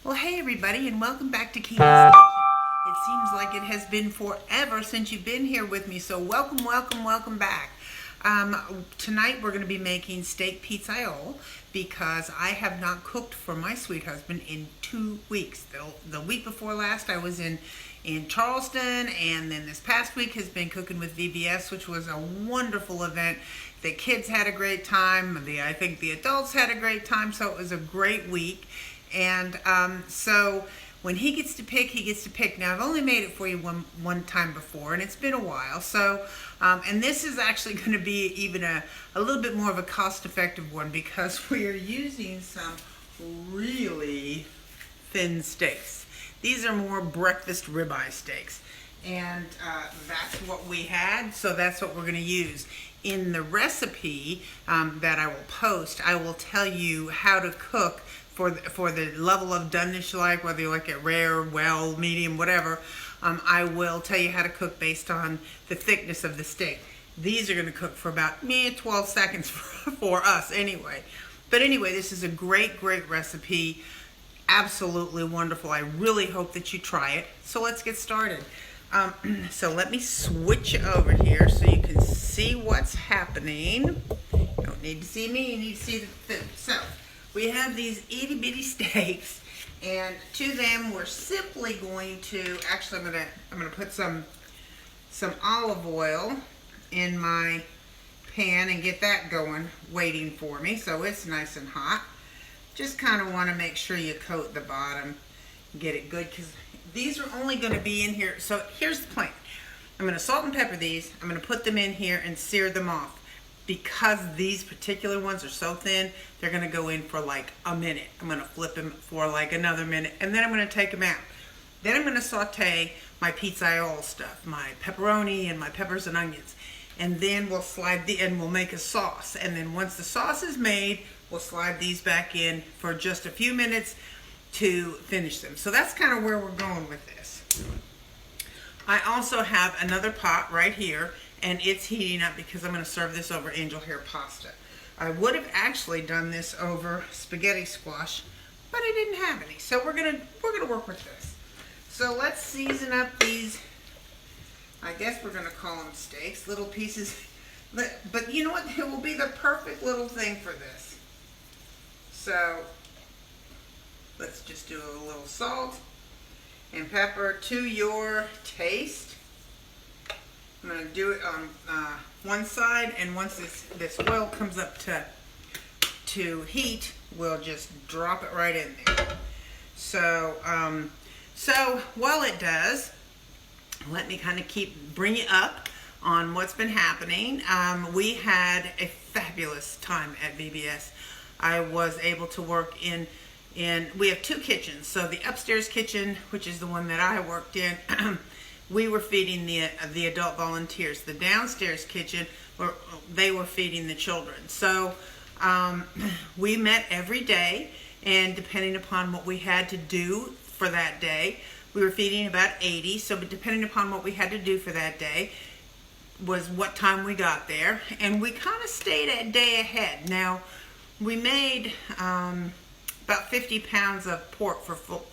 Well, hey everybody, and welcome back to Keen's Kitchen. It seems like it has been forever since you've been here with me, so welcome back. Tonight we're going to be making steak pizzaola because I have not cooked for my sweet husband in 2 weeks. The week before last I was in Charleston, and then this past week has been cooking with VBS, which was a wonderful event. The kids had a great time. I think the adults had a great time, so it was a great week. And so when he gets to pick, he gets to pick. Now, I've only made it for you one time before, and it's been a while. So, and this is actually going to be even a little bit more of a cost-effective one because we are using some really thin steaks. These are more breakfast ribeye steaks. And that's what we had, so that's what we're going to use. In the recipe that I will post, I will tell you how to cook for the level of doneness you like, whether you like it rare, well, medium, whatever. I will tell you how to cook based on the thickness of the steak. These are going to cook for about 12 seconds for us anyway. But anyway, this is a great recipe. Absolutely wonderful. I really hope that you try it. So let's get started. So let me switch over here so you can see what's happening. You don't need to see me, you need to see the food. So we have these itty bitty steaks, and to them we're simply going to, actually I'm gonna put some olive oil in my pan and get that going, waiting for me, so it's nice and hot. Just kind of want to make sure you coat the bottom, get it good, because these are only going to be in here. So here's the plan. I'm going to salt and pepper these. I'm going to put them in here and sear them off. Because these particular ones are so thin, they're going to go in for like a minute. I'm going to flip them for like another minute, and then I'm going to take them out. Then I'm going to saute my pizzaola stuff, my pepperoni and my peppers and onions. And then we'll we'll make a sauce. And then once the sauce is made, we'll slide these back in for just a few minutes to finish them. So that's kind of where we're going with this. I also have another pot right here, and it's heating up because I'm going to serve this over angel hair pasta. I would have actually done this over spaghetti squash, but I didn't have any. So we're gonna work with this. So let's season up these. I guess we're gonna call them steaks, little pieces. But you know what? It will be the perfect little thing for this. So let's just do a little salt and pepper to your taste. I'm going to do it on one side, and once this oil comes up to heat, we'll just drop it right in there. So so while it does, let me kind of bring you up on what's been happening. We had a fabulous time at VBS. I was able to work in we have two kitchens. So the upstairs kitchen, which is the one that I worked in, we were feeding the adult volunteers. The downstairs kitchen, they were feeding the children. So we met every day, and depending upon what we had to do for that day, we were feeding about 80. So depending upon what we had to do for that day was what time we got there, and we kind of stayed a day ahead. Now, we made about 50 pounds of pork for 40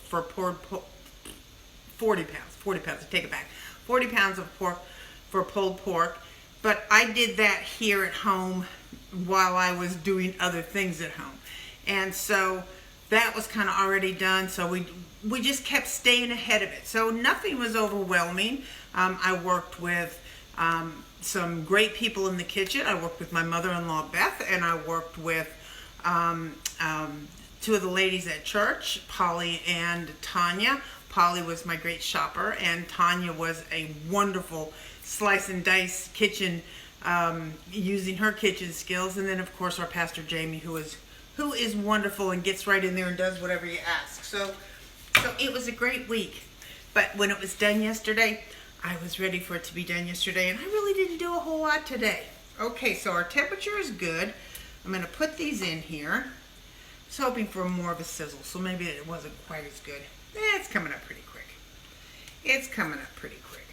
pounds, I take it back. 40 pounds of pork for pulled pork, but I did that here at home while I was doing other things at home. And so that was kind of already done, so we just kept staying ahead of it. So nothing was overwhelming. I worked with some great people in the kitchen. I worked with my mother-in-law, Beth, and I worked with two of the ladies at church, Polly and Tanya. Polly was my great shopper, and Tanya was a wonderful slice and dice kitchen, using her kitchen skills. And then of course our pastor Jamie, who is wonderful and gets right in there and does whatever you ask. So it was a great week. But when it was done yesterday, I was ready for it to be done yesterday, and I really didn't do a whole lot today. Okay, so our temperature is good. I'm going to put these in here. I was hoping for more of a sizzle, so maybe it wasn't quite as good. It's coming up pretty quick. It's coming up pretty quick.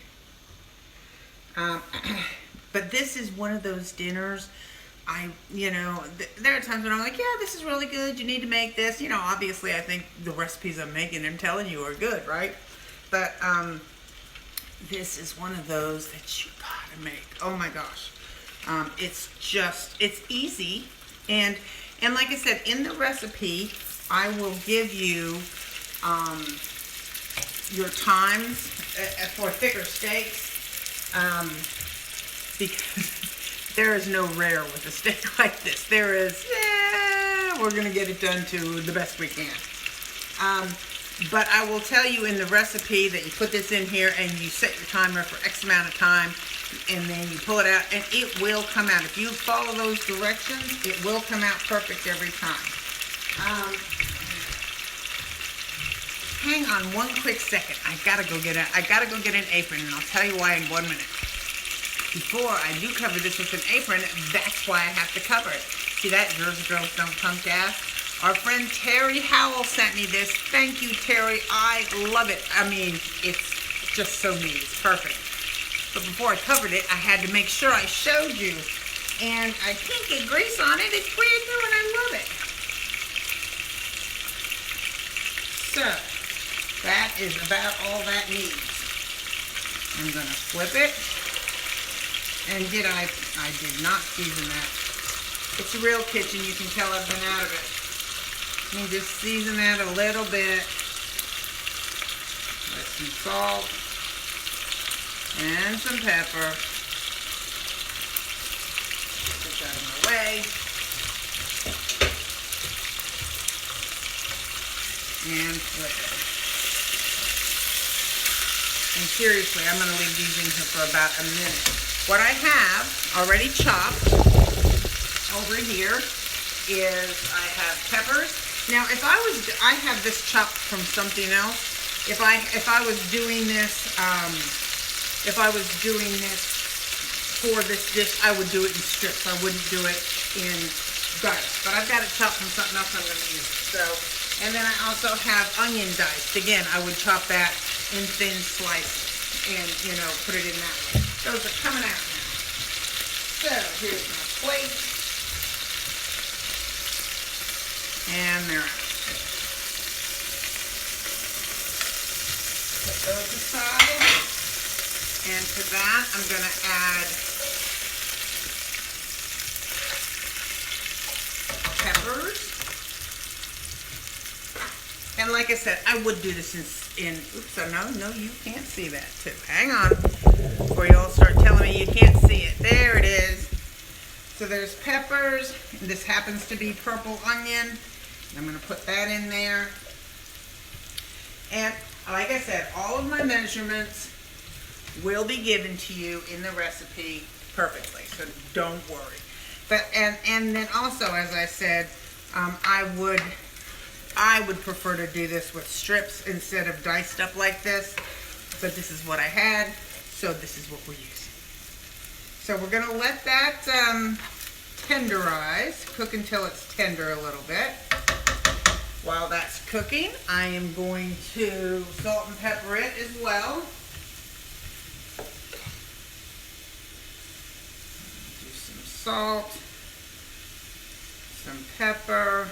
But this is one of those dinners there are times when I'm like, yeah, this is really good. You need to make this. Obviously, I think the recipes I'm making and telling you are good, right? But this is one of those that you gotta make. Oh my gosh. It's easy. And like I said, in the recipe, I will give you your times for thicker steaks. Because there is no rare with a steak like this. There is, we're going to get it done to the best we can. But I will tell you in the recipe that you put this in here and you set your timer for X amount of time, and then you pull it out and it will come out. If you follow those directions, it will come out perfect every time. Hang on one quick second. I gotta go get an apron, and I'll tell you why in 1 minute. Before I do cover this with an apron, that's why I have to cover it. See that? Jersey Girls Don't Pump Gas. Our friend Terry Howell sent me this. Thank you, Terry. I love it. I mean, it's just so neat. It's perfect. But before I covered it, I had to make sure I showed you. And I can't get grease on it. It's brand new and I love it. So, that is about all that needs. I'm going to flip it. And I did not season that. It's a real kitchen. You can tell I've been out of it. And just season that a little bit with some salt and some pepper. Put that in my way. And flip it. And seriously, I'm going to leave these in here for about a minute. What I have already chopped over here is I have peppers. Now, I have this chopped from something else. If I was doing this, for this dish, I would do it in strips. I wouldn't do it in dice. But I've got it chopped from something else I'm going to use. So, and then I also have onion diced. Again, I would chop that in thin slices and put it in that way. Those are coming out now. So here's my plate. And they're out. Put those aside. And to that, I'm going to add peppers. And like I said, I would do this in oops, no, you can't see that too. Hang on, before you all start telling me you can't see it. There it is. So there's peppers. This happens to be purple onion. I'm going to put that in there. And like I said, all of my measurements will be given to you in the recipe perfectly, so don't worry. But and then also, as I said, I would prefer to do this with strips instead of diced up like this. But this is what I had, so this is what we're using. So we're going to let that tenderize, cook until it's tender a little bit. While that's cooking, I am going to salt and pepper it as well. Do some salt, some pepper.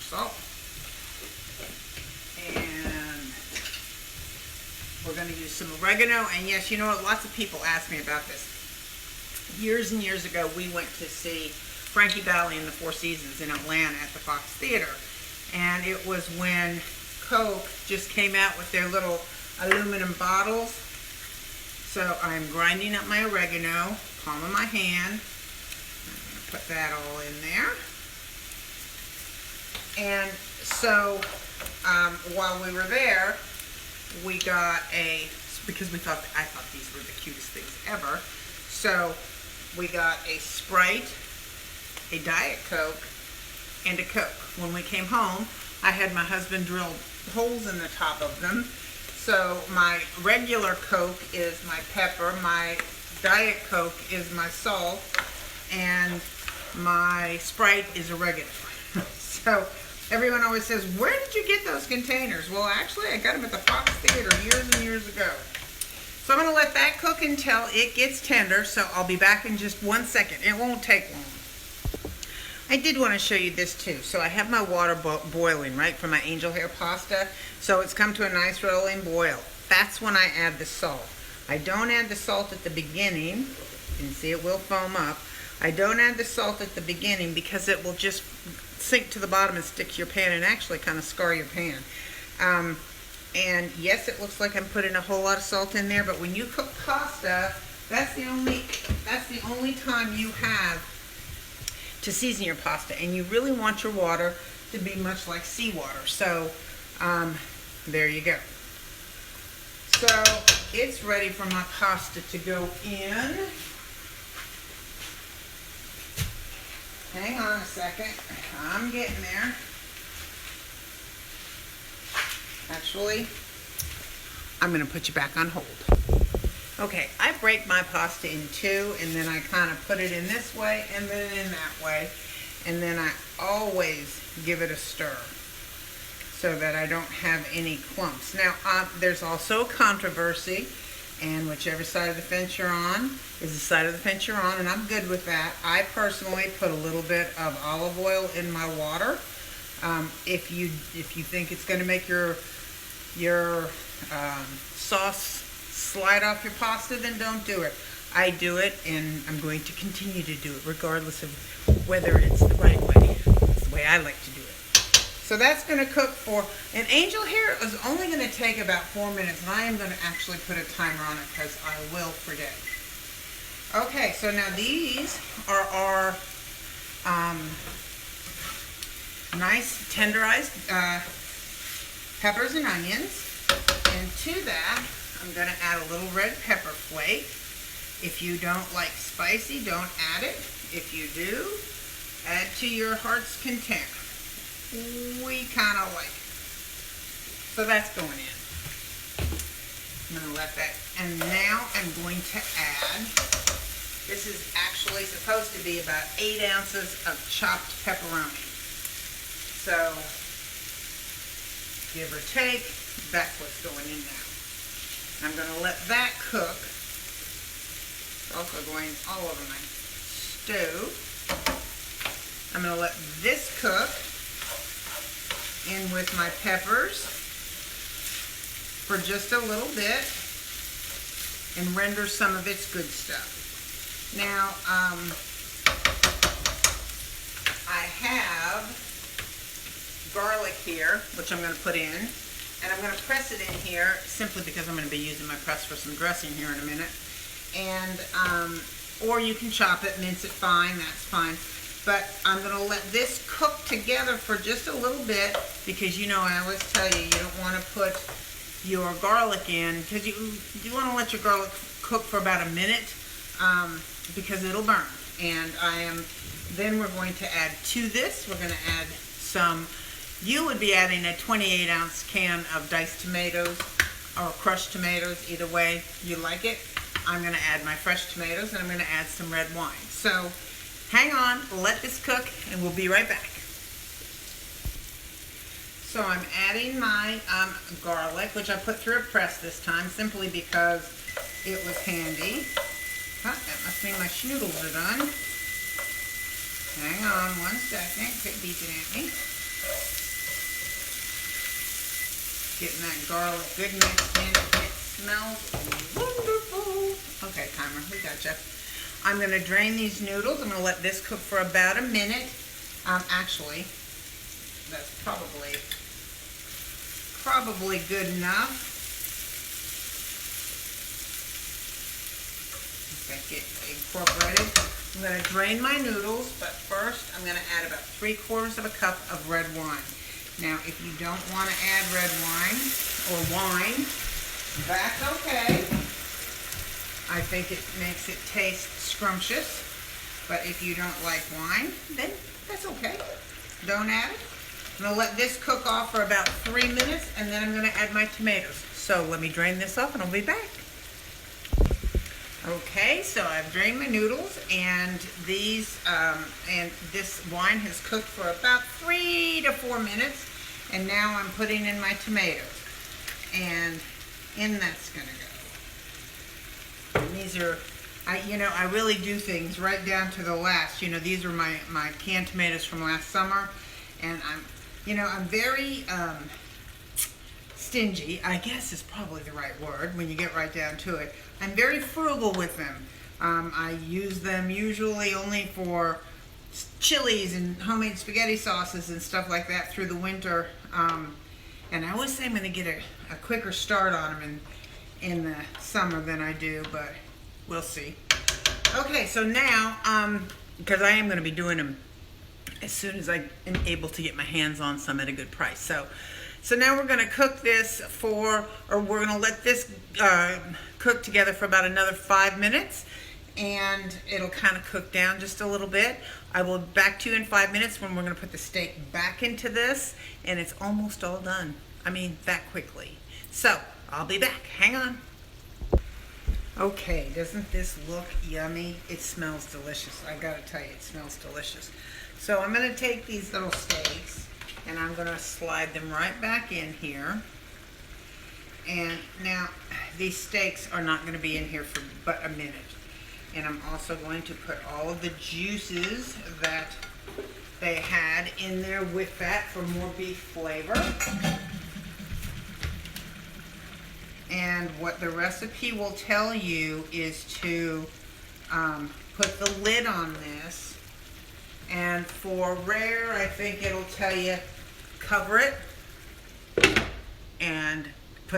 Salt. And we're going to use some oregano. And yes, you know what? Lots of people ask me about this. Years and years ago, we went to see Frankie Valli in the Four Seasons in Atlanta at the Fox Theater. And it was when Coke just came out with their little aluminum bottles. So I'm grinding up my oregano, palm of my hand. I'm going to put that all in there. And so while we were there, we got because I thought these were the cutest things ever. So we got a Sprite, a Diet Coke, and a Coke. When we came home, I had my husband drill holes in the top of them. So my regular Coke is my pepper, my Diet Coke is my salt, and my Sprite is oregano. So everyone always says, where did you get those containers? Well, actually, I got them at the Fox Theater years and years ago. So I'm going to let that cook until it gets tender. So I'll be back in just 1 second. It won't take long. I did want to show you this too. So I have my water boiling, right, for my angel hair pasta. So it's come to a nice rolling boil. That's when I add the salt. I don't add the salt at the beginning. You can see it will foam up. I don't add the salt at the beginning because it will just sink to the bottom and stick to your pan and actually kind of scar your pan. And yes, it looks like I'm putting a whole lot of salt in there, but when you cook pasta, that's the only time you have to season your pasta, and you really want your water to be much like seawater. So there you go. So it's ready for my pasta to go in. Hang on a second. I'm getting there. Actually, I'm going to put you back on hold. Okay, I break my pasta in two, and then I kind of put it in this way and then in that way. And then I always give it a stir so that I don't have any clumps. Now, there's also a controversy, and whichever side of the fence you're on is the side of the fence you're on, and I'm good with that. I personally put a little bit of olive oil in my water. If you think it's going to make your sauce slide off your pasta, then don't do it. I do it, and I'm going to continue to do it regardless of whether it's the right way. It's the way I like to do it. So that's going to cook for, and angel hair is only going to take about 4 minutes, and I am going to actually put a timer on it because I will forget. Okay, so now these are our nice tenderized peppers and onions, and to that I'm going to add a little red pepper flake. If you don't like spicy, don't add it. If you do, add to your heart's content. We kind of like it. So that's going in. I'm going to let that, and now I'm going to add, this is actually supposed to be about 8 ounces of chopped pepperoni. So, give or take, that's what's going in now. I'm going to let that cook. It's also going all over my stove. I'm going to let this cook in with my peppers for just a little bit and render some of its good stuff. Now, I have garlic here, which I'm going to put in, and I'm going to press it in here simply because I'm going to be using my press for some dressing here in a minute. And or you can chop it, mince it fine, that's fine. But I'm going to let this cook together for just a little bit because, you know, I always tell you, you don't want to put your garlic in because you want to let your garlic cook for about a minute because it'll burn. And then we're going to add to this, we're going to add some, you would be adding a 28-ounce can of diced tomatoes or crushed tomatoes, either way you like it. I'm going to add my fresh tomatoes, and I'm going to add some red wine. So hang on, let this cook, and we'll be right back. So I'm adding my garlic, which I put through a press this time, simply because it was handy. Huh, that must mean my schnoodles are done. Hang on 1 second, quit beeping at me. Getting that garlic good mixed in, it smells wonderful. Okay, timer, we gotcha. I'm going to drain these noodles. I'm going to let this cook for about a minute. Actually, that's probably good enough. Get incorporated. I'm going to drain my noodles, but first I'm going to add about 3/4 of a cup of red wine. Now, if you don't want to add red wine or wine, that's okay. I think it makes it taste scrumptious, but if you don't like wine, then that's okay. Don't add it. I'm going to let this cook off for about 3 minutes, and then I'm going to add my tomatoes. So let me drain this off, and I'll be back. Okay, so I've drained my noodles, and this wine has cooked for about 3 to 4 minutes, and now I'm putting in my tomatoes, and in that's going to go these are, I really do things right down to the last. These are my canned tomatoes from last summer, and I'm very stingy, I guess is probably the right word when you get right down to it. I'm very frugal with them. I use them usually only for chilies and homemade spaghetti sauces and stuff like that through the winter. And I always say I'm going to get a quicker start on them in the summer than I do, but we'll see. Okay, so now, because I am going to be doing them as soon as I am able to get my hands on some at a good price. So now we're going to cook this we're going to let this cook together for about another 5 minutes, and it'll kind of cook down just a little bit. I will be back to you in 5 minutes when we're going to put the steak back into this, and it's almost all done. I mean, that quickly. So I'll be back. Hang on. Okay, doesn't this look yummy? It smells delicious. I gotta tell you, it smells delicious. So I'm gonna take these little steaks and I'm gonna slide them right back in here. And now these steaks are not gonna be in here for but a minute. And I'm also going to put all of the juices that they had in there with that for more beef flavor. And what the recipe will tell you is to put the lid on this. And for rare, I think it'll tell you cover it and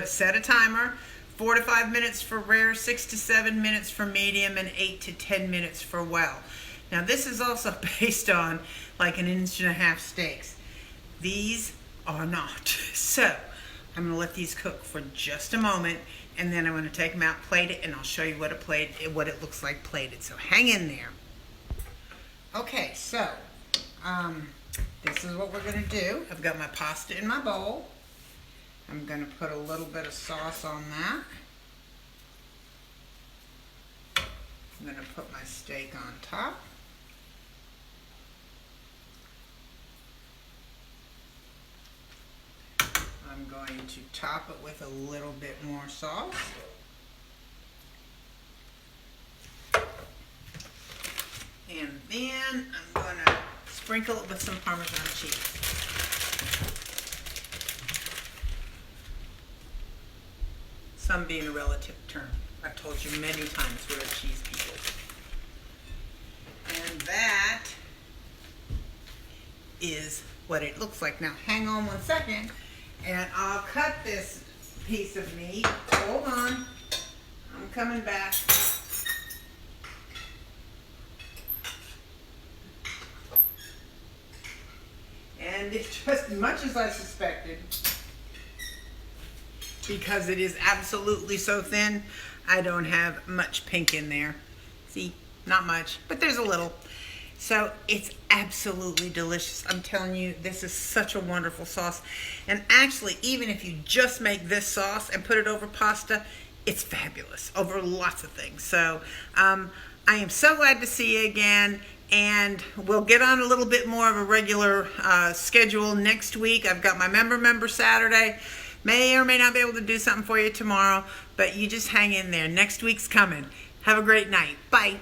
set a timer. 4 to 5 minutes for rare, 6 to 7 minutes for medium, and 8 to 10 minutes for well. Now this is also based on like 1.5 inch steaks. These are not. So I'm going to let these cook for just a moment, and then I'm going to take them out, plate it, and I'll show you what it looks like plated. So hang in there. Okay, so this is what we're going to do. I've got my pasta in my bowl. I'm going to put a little bit of sauce on that. I'm going to put my steak on top. I'm going to top it with a little bit more sauce. And then I'm going to sprinkle it with some Parmesan cheese. Some being a relative term. I've told you many times we're a cheese people. And that is what it looks like. Now hang on 1 second. And I'll cut this piece of meat. Hold on. I'm coming back. And it's just as much as I suspected. Because it is absolutely so thin, I don't have much pink in there. See, not much, but there's a little. So it's absolutely delicious. I'm telling you, this is such a wonderful sauce. And actually, even if you just make this sauce and put it over pasta, it's fabulous over lots of things. So I am so glad to see you again. And we'll get on a little bit more of a regular schedule next week. I've got my member Saturday. May or may not be able to do something for you tomorrow, but you just hang in there. Next week's coming. Have a great night. Bye.